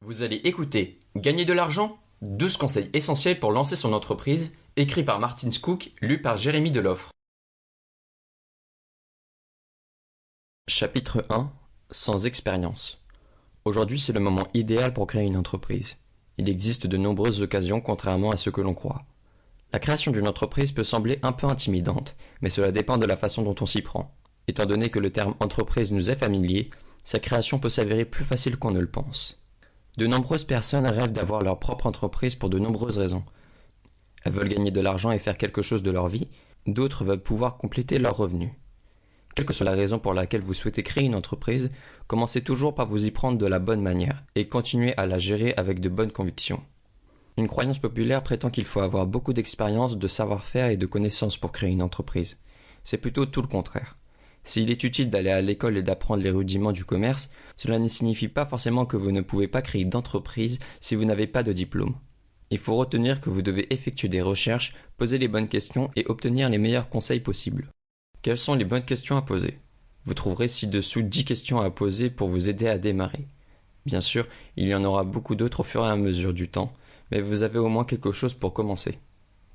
Vous allez écouter Gagner de l'argent? 12 conseils essentiels pour lancer son entreprise, écrit par Martin Cook, lu par Jérémy Deloffre. Chapitre 1. Sans expérience. Aujourd'hui, c'est le moment idéal pour créer une entreprise. Il existe de nombreuses occasions contrairement à ce que l'on croit. La création d'une entreprise peut sembler un peu intimidante, mais cela dépend de la façon dont on s'y prend. Étant donné que le terme entreprise nous est familier, sa création peut s'avérer plus facile qu'on ne le pense. De nombreuses personnes rêvent d'avoir leur propre entreprise pour de nombreuses raisons. Elles veulent gagner de l'argent et faire quelque chose de leur vie, d'autres veulent pouvoir compléter leurs revenus. Quelle que soit la raison pour laquelle vous souhaitez créer une entreprise, commencez toujours par vous y prendre de la bonne manière et continuez à la gérer avec de bonnes convictions. Une croyance populaire prétend qu'il faut avoir beaucoup d'expérience, de savoir-faire et de connaissances pour créer une entreprise. C'est plutôt tout le contraire. S'il est utile d'aller à l'école et d'apprendre les rudiments du commerce, cela ne signifie pas forcément que vous ne pouvez pas créer d'entreprise si vous n'avez pas de diplôme. Il faut retenir que vous devez effectuer des recherches, poser les bonnes questions et obtenir les meilleurs conseils possibles. Quelles sont les bonnes questions à poser? Vous trouverez ci-dessous 10 questions à poser pour vous aider à démarrer. Bien sûr, il y en aura beaucoup d'autres au fur et à mesure du temps, mais vous avez au moins quelque chose pour commencer.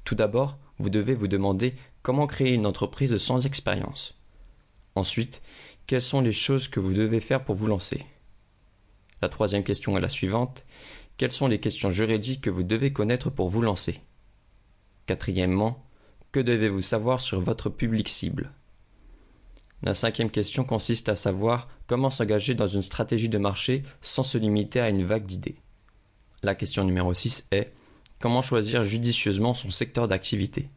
Tout d'abord, vous devez vous demander comment créer une entreprise sans expérience. Ensuite, quelles sont les choses que vous devez faire pour vous lancer? La troisième question est la suivante. Quelles sont les questions juridiques que vous devez connaître pour vous lancer? Quatrièmement, que devez-vous savoir sur votre public cible? La cinquième question consiste à savoir comment s'engager dans une stratégie de marché sans se limiter à une vague d'idées. La question numéro 6 est comment choisir judicieusement son secteur d'activité?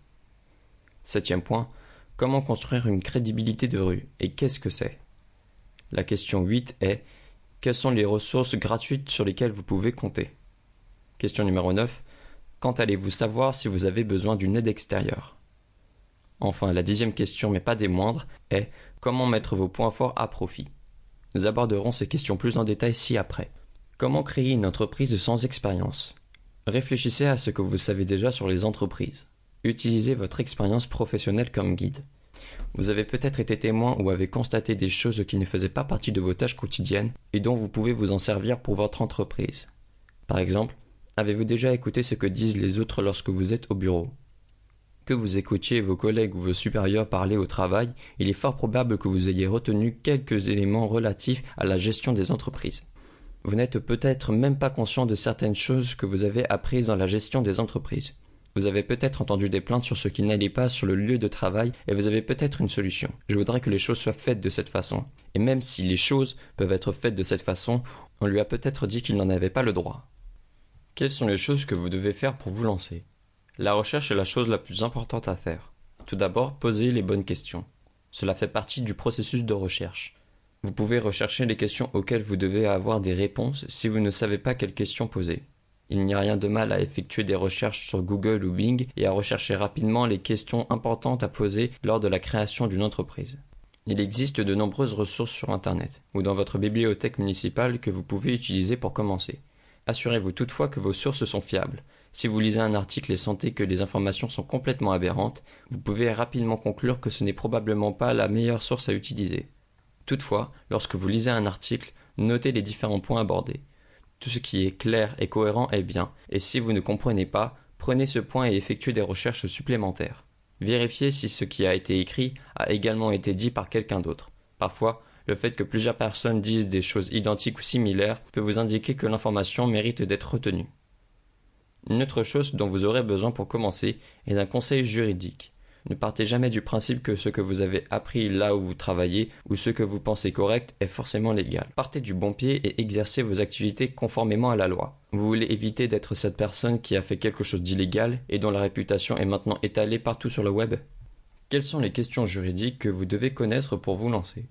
Septième point, comment construire une crédibilité de rue et qu'est-ce que c'est? La question 8 est quelles sont les ressources gratuites sur lesquelles vous pouvez compter? Question numéro 9, quand allez-vous savoir si vous avez besoin d'une aide extérieure? Enfin, la 10e question, mais pas des moindres, est comment mettre vos points forts à profit? Nous aborderons ces questions plus en détail ci-après. Comment créer une entreprise sans expérience? Réfléchissez à ce que vous savez déjà sur les entreprises. Utilisez votre expérience professionnelle comme guide. Vous avez peut-être été témoin ou avez constaté des choses qui ne faisaient pas partie de vos tâches quotidiennes et dont vous pouvez vous en servir pour votre entreprise. Par exemple, avez-vous déjà écouté ce que disent les autres lorsque vous êtes au bureau? Que vous écoutiez vos collègues ou vos supérieurs parler au travail, il est fort probable que vous ayez retenu quelques éléments relatifs à la gestion des entreprises. Vous n'êtes peut-être même pas conscient de certaines choses que vous avez apprises dans la gestion des entreprises. Vous avez peut-être entendu des plaintes sur ce qui n'allait pas sur le lieu de travail et vous avez peut-être une solution. Je voudrais que les choses soient faites de cette façon. Et même si les choses peuvent être faites de cette façon, on lui a peut-être dit qu'il n'en avait pas le droit. Quelles sont les choses que vous devez faire pour vous lancer? La recherche est la chose la plus importante à faire. Tout d'abord, posez les bonnes questions. Cela fait partie du processus de recherche. Vous pouvez rechercher les questions auxquelles vous devez avoir des réponses si vous ne savez pas quelles questions poser. Il n'y a rien de mal à effectuer des recherches sur Google ou Bing et à rechercher rapidement les questions importantes à poser lors de la création d'une entreprise. Il existe de nombreuses ressources sur Internet ou dans votre bibliothèque municipale que vous pouvez utiliser pour commencer. Assurez-vous toutefois que vos sources sont fiables. Si vous lisez un article et sentez que les informations sont complètement aberrantes, vous pouvez rapidement conclure que ce n'est probablement pas la meilleure source à utiliser. Toutefois, lorsque vous lisez un article, notez les différents points abordés. Tout ce qui est clair et cohérent est bien, et si vous ne comprenez pas, prenez ce point et effectuez des recherches supplémentaires. Vérifiez si ce qui a été écrit a également été dit par quelqu'un d'autre. Parfois, le fait que plusieurs personnes disent des choses identiques ou similaires peut vous indiquer que l'information mérite d'être retenue. Une autre chose dont vous aurez besoin pour commencer est d'un conseil juridique. Ne partez jamais du principe que ce que vous avez appris là où vous travaillez ou ce que vous pensez correct est forcément légal. Partez du bon pied et exercez vos activités conformément à la loi. Vous voulez éviter d'être cette personne qui a fait quelque chose d'illégal et dont la réputation est maintenant étalée partout sur le web? Quelles sont les questions juridiques que vous devez connaître pour vous lancer?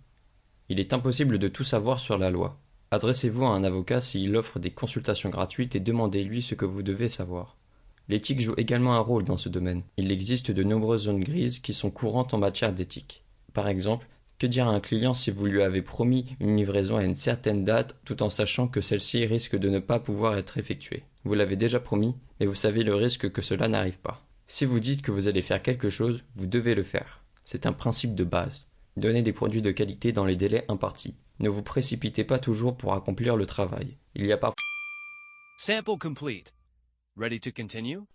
Il est impossible de tout savoir sur la loi. Adressez-vous à un avocat s'il offre des consultations gratuites et demandez-lui ce que vous devez savoir. L'éthique joue également un rôle dans ce domaine. Il existe de nombreuses zones grises qui sont courantes en matière d'éthique. Par exemple, que dire à un client si vous lui avez promis une livraison à une certaine date tout en sachant que celle-ci risque de ne pas pouvoir être effectuée? Vous l'avez déjà promis, mais vous savez le risque que cela n'arrive pas. Si vous dites que vous allez faire quelque chose, vous devez le faire. C'est un principe de base. Donnez des produits de qualité dans les délais impartis. Ne vous précipitez pas toujours pour accomplir le travail. Il y a parfois Sample complete. Ready to continue?